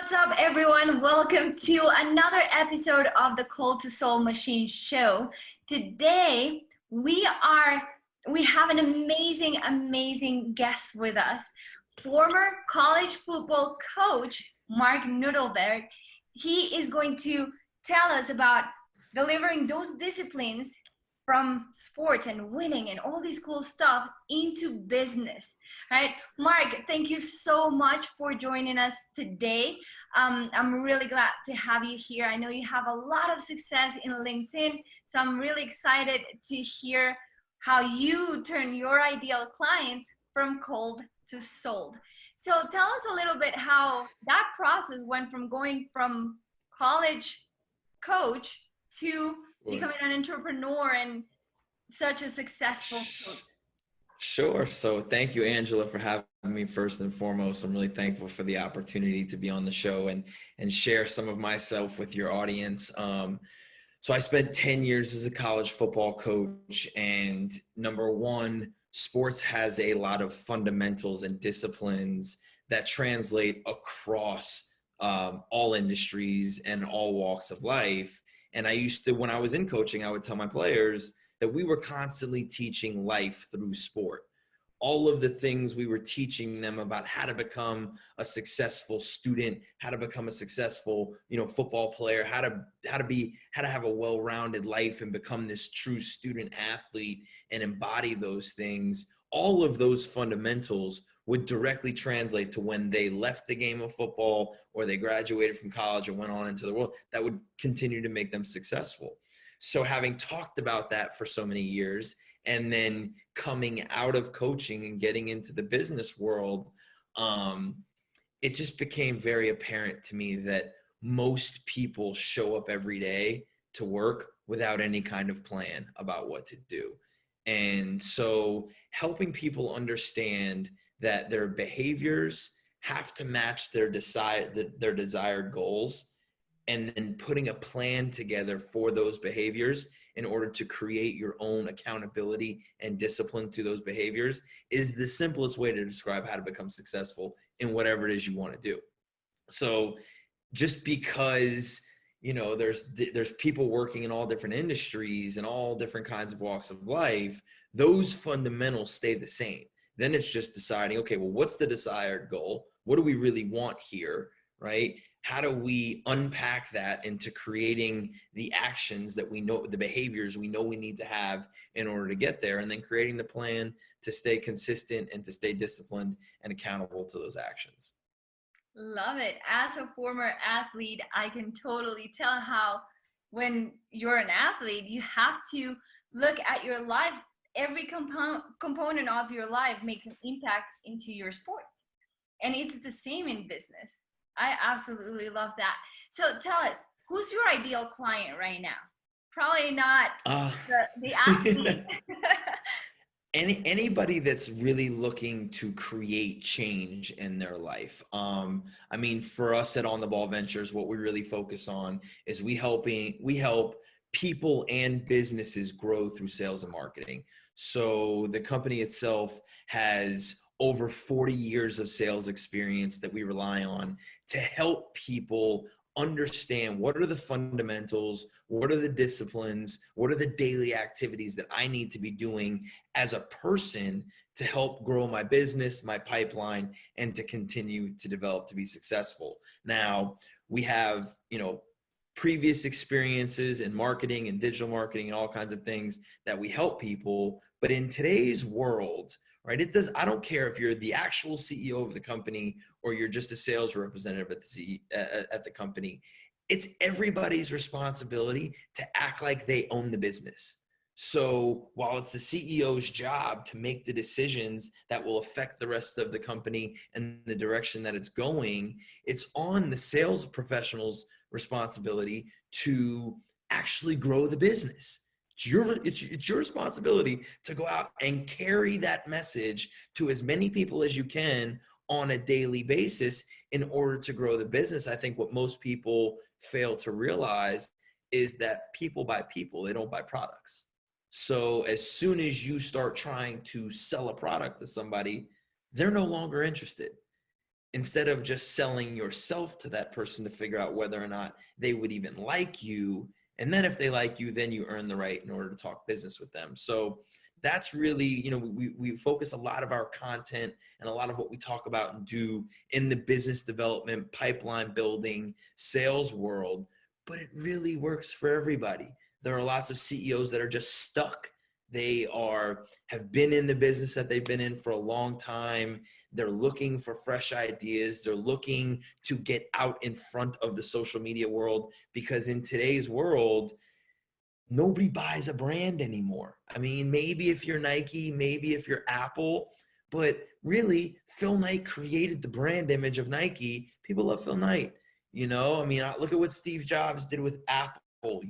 What's up, everyone? Welcome to another episode of the Cold to Soul Machine Show. Today, we have an amazing guest with us. Former college football coach Marc Nudelberg. He is going to tell us about delivering those disciplines from sports and winning and all this cool stuff into business. Right, Marc, thank you so much for joining us today. I'm really glad to have you here. I know you have a lot of success in LinkedIn, so I'm really excited to hear how you turn your ideal clients from cold to sold. So tell us a little bit how that process went from going from college coach to becoming an entrepreneur and such a successful coach. Sure. So thank you, Angela, for having me first and foremost. I'm really thankful for the opportunity to be on the show and share some of myself with your audience. So I spent 10 years as a college football coach, and number one, sports has a lot of fundamentals and disciplines that translate across all industries and all walks of life. And I used to, when I was in coaching, I would tell my players that we were constantly teaching life through sport. All of the things we were teaching them about how to become a successful student, how to become a successful, football player, how to have a well-rounded life and become this true student athlete and embody those things. All of those fundamentals would directly translate to when they left the game of football or they graduated from college and went on into the world. That would continue to make them successful. So having talked about that for so many years and then coming out of coaching and getting into the business world, it just became very apparent to me that most people show up every day to work without any kind of plan about what to do. And so helping people understand that their behaviors have to match their desired goals, and then putting a plan together for those behaviors in order to create your own accountability and discipline to those behaviors is the simplest way to describe how to become successful in whatever it is you want to do. So just because, there's people working in all different industries and all different kinds of walks of life, those fundamentals stay the same. Then it's just deciding, okay, well, what's the desired goal? What do we really want here, right? How do we unpack that into creating the actions that we know, the behaviors we know we need to have in order to get there, and then creating the plan to stay consistent and to stay disciplined and accountable to those actions. Love it. As a former athlete, I can totally tell how when you're an athlete, you have to look at your life. Every component of your life makes an impact into your sport. And it's the same in business. I absolutely love that. So tell us, who's your ideal client right now? Probably not the athlete. Anybody that's really looking to create change in their life. For us at On the Ball Ventures, what we really focus on is we help people and businesses grow through sales and marketing. So the company itself has over 40 years of sales experience that we rely on to help people understand what are the fundamentals, what are the disciplines, what are the daily activities that I need to be doing as a person to help grow my business, my pipeline, and to continue to develop to be successful. Now, we have, previous experiences in marketing and digital marketing and all kinds of things that we help people. But in today's world, right, I don't care if you're the actual CEO of the company or you're just a sales representative at the company. It's everybody's responsibility to act like they own the business. So while it's the CEO's job to make the decisions that will affect the rest of the company and the direction that it's going, it's on the sales professional's responsibility to actually grow the business. It's your responsibility to go out and carry that message to as many people as you can on a daily basis in order to grow the business. I think what most people fail to realize is that people buy people, they don't buy products. So as soon as you start trying to sell a product to somebody, they're no longer interested. instead of just selling yourself to that person to figure out whether or not they would even like you. And then if they like you, then you earn the right in order to talk business with them. So that's really, we focus a lot of our content and a lot of what we talk about and do in the business development, pipeline building, sales world, but it really works for everybody. There are lots of CEOs that are just stuck. Have been in the business that they've been in for a long time. They're looking for fresh ideas. They're looking to get out in front of the social media world, because in today's world, nobody buys a brand anymore. I mean, maybe if you're Nike, maybe if you're Apple, but really Phil Knight created the brand image of Nike. People love Phil Knight, I mean, look at what Steve Jobs did with Apple, and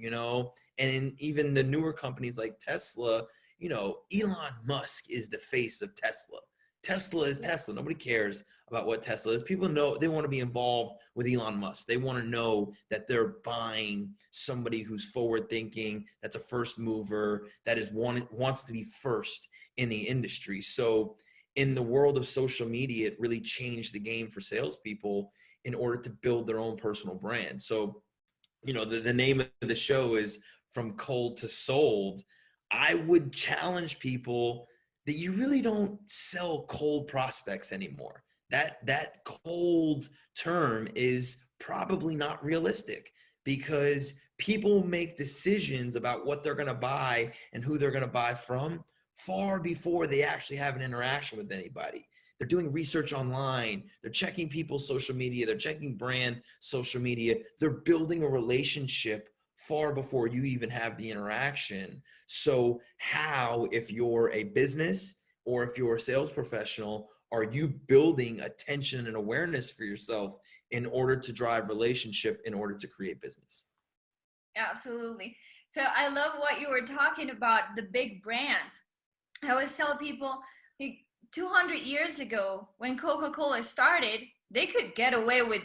in even the newer companies like Tesla, Elon Musk is the face of Tesla. Tesla is Tesla. Nobody cares about what Tesla is. People know they want to be involved with Elon Musk. They want to know that they're buying somebody who's forward thinking, that's a first mover, that wants to be first in the industry. So in the world of social media, it really changed the game for salespeople in order to build their own personal brand. So, the name of the show is From Cold to Sold. I would challenge people that you really don't sell cold prospects anymore. That cold term is probably not realistic, because people make decisions about what they're going to buy and who they're going to buy from far before they actually have an interaction with anybody. They're doing research online. They're checking people's social media. They're checking brand social media. They're building a relationship far before you even have the interaction. So how, if you're a business or if you're a sales professional, are you building attention and awareness for yourself in order to drive relationship, in order to create business? Absolutely. So I love what you were talking about, the big brands. I always tell people, like, 200 years ago, when Coca-Cola started, they could get away with,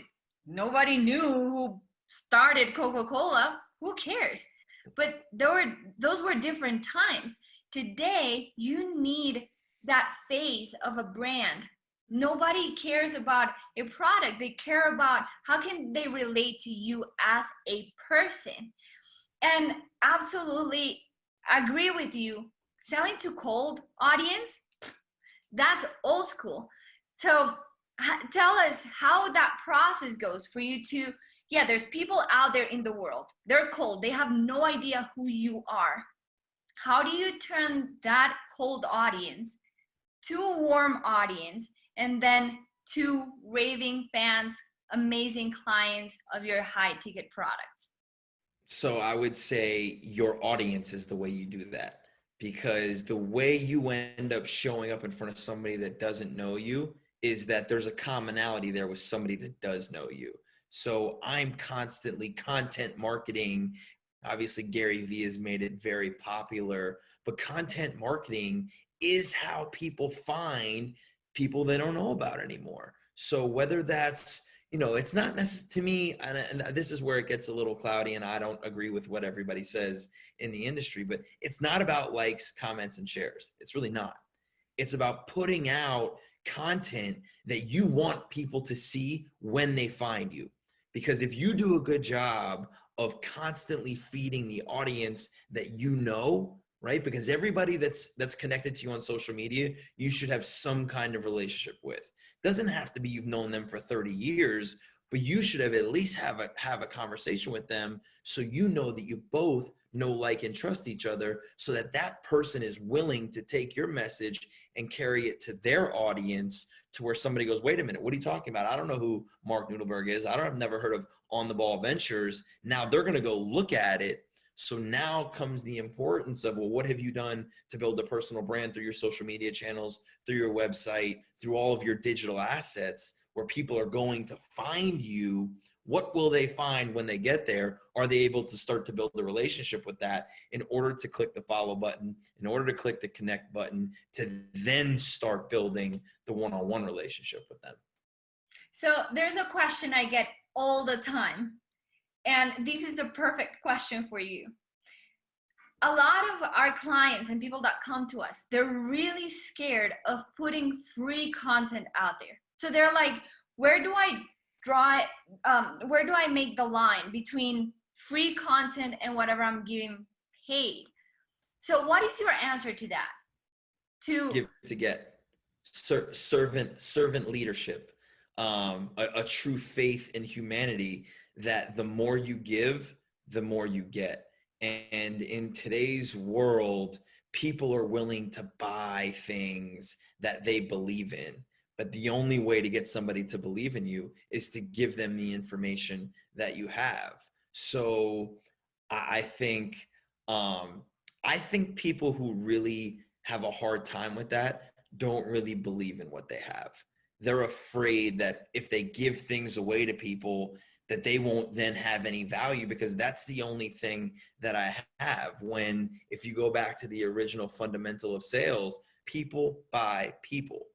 nobody knew who started Coca-Cola. Who cares? But those were different times. Today, you need that face of a brand. Nobody cares about a product. They care about how can they relate to you as a person. And absolutely agree with you. Selling to cold audience, that's old school. So tell us how that process goes for you to, there's people out there in the world. They're cold. They have no idea who you are. How do you turn that cold audience to a warm audience, and then to raving fans, amazing clients of your high ticket products? So I would say your audience is the way you do that, because the way you end up showing up in front of somebody that doesn't know you is that there's a commonality there with somebody that does know you. So I'm constantly content marketing. Obviously, Gary Vee has made it very popular, but content marketing is how people find people they don't know about anymore. So whether that's, it's not necessary to me, and this is where it gets a little cloudy, and I don't agree with what everybody says in the industry, but it's not about likes, comments, and shares. It's really not. It's about putting out content that you want people to see when they find you. Because if you do a good job of constantly feeding the audience that right? Because everybody that's connected to you on social media, you should have some kind of relationship with. Doesn't have to be you've known them for 30 years, but you should have at least have a conversation with them, so you know that you both know, like, and trust each other, so that person is willing to take your message and carry it to their audience, to where somebody goes, wait a minute, what are you talking about? I don't know who Marc Nudelberg is. I've never heard of On the Ball Ventures. Now they're going to go look at it. So now comes the importance of, well, what have you done to build a personal brand through your social media channels, through your website, through all of your digital assets, where people are going to find you? What will they find when they get there? Are they able to start to build a relationship with that, in order to click the follow button, in order to click the connect button, to then start building the one-on-one relationship with them? So there's a question I get all the time, and this is the perfect question for you. A lot of our clients and people that come to us, they're really scared of putting free content out there. So they're like, where do I draw, where do I make the line between free content and whatever I'm giving paid? So what is your answer to that? Give to get, servant leadership, a true faith in humanity, that the more you give, the more you get. And in today's world, people are willing to buy things that they believe in. But the only way to get somebody to believe in you is to give them the information that you have. So I think, I think people who really have a hard time with that don't really believe in what they have. They're afraid that if they give things away to people, that they won't then have any value, because that's the only thing that I have. When, if you go back to the original fundamental of sales, people buy people.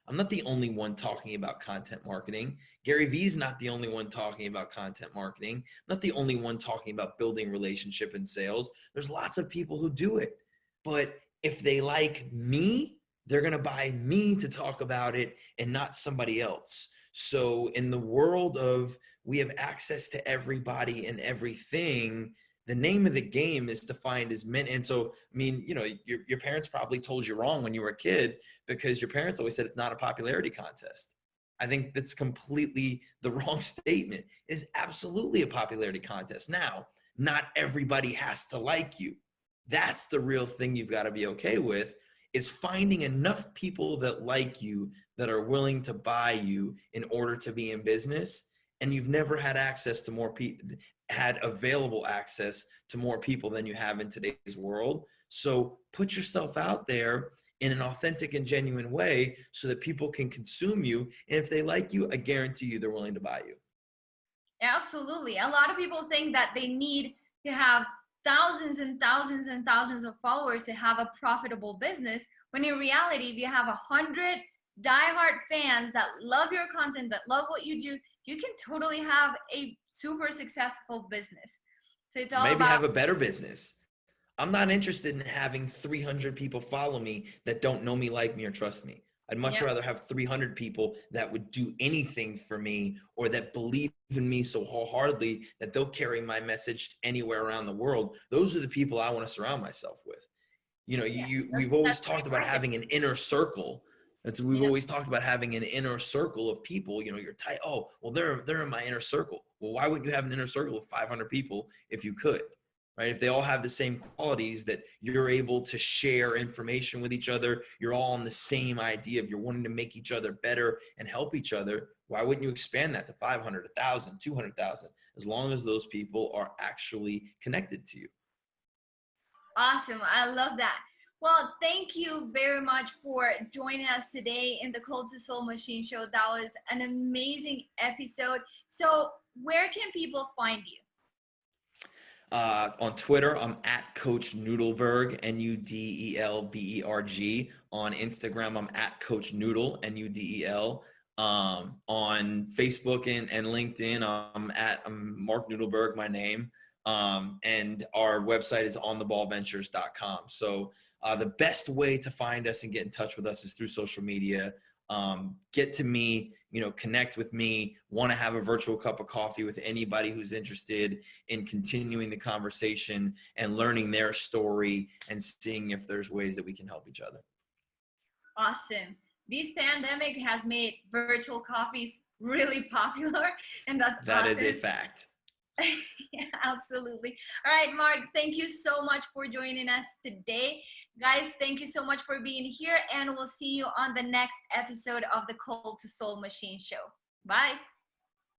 I'm not the only one talking about content marketing. Gary Vee's not the only one talking about content marketing. I'm not the only one talking about building relationship and sales. There's lots of people who do it. But if they like me, they're going to buy me to talk about it and not somebody else. So in the world of, we have access to everybody and everything, the name of the game is to find as many. And so, I mean, you know, your parents probably told you wrong when you were a kid, because your parents always said it's not a popularity contest. I think that's completely the wrong statement. It's absolutely a popularity contest. Now, not everybody has to like you. That's the real thing you've got to be okay with, is finding enough people that like you, that are willing to buy you in order to be in business. And you've never had access to more people, had available access to more people than you have in today's world. So put yourself out there in an authentic and genuine way so that people can consume you. And if they like you, I guarantee you they're willing to buy you. Absolutely. A lot of people think that they need to have thousands and thousands and thousands of followers to have a profitable business, when in reality, if you have 100 diehard fans that love your content, that love what you do, you can totally have a super successful business. So it's all Maybe about, have a better business. I'm not interested in having 300 people follow me that don't know me, like me, or trust me. I'd much rather have 300 people that would do anything for me, or that believe in me so wholeheartedly that they'll carry my message anywhere around the world. Those are the people I want to surround myself with. You know, we've always talked about having an inner circle. We've always talked about having an inner circle of people. You know, you're tight. Oh, well, they're in my inner circle. Well, why wouldn't you have an inner circle of 500 people if you could? Right? If they all have the same qualities, that you're able to share information with each other, you're all on the same idea of you're wanting to make each other better and help each other, why wouldn't you expand that to 500, 1,000, 200,000, as long as those people are actually connected to you? awesome. I love that. Well, thank you very much for joining us today in the Cold to Soul Machine Show. That was an amazing episode. So where can people find you? On Twitter, I'm at Coach Nudelberg, Nudelberg. On Instagram, I'm at Coach Noodle, Nudel. On Facebook and LinkedIn, I'm Marc Nudelberg, my name. And our website is ontheballventures.com. So the best way to find us and get in touch with us is through social media. Get to me, you know, connect with me, want to have a virtual cup of coffee with anybody who's interested in continuing the conversation and learning their story and seeing if there's ways that we can help each other. Awesome. This pandemic has made virtual coffees really popular, and that's That awesome. is a fact. Yeah, absolutely. All right, Marc, thank you so much for joining us today. Guys, thank you so much for being here, and we'll see you on the next episode of the Cold to Soul Machine Show. Bye.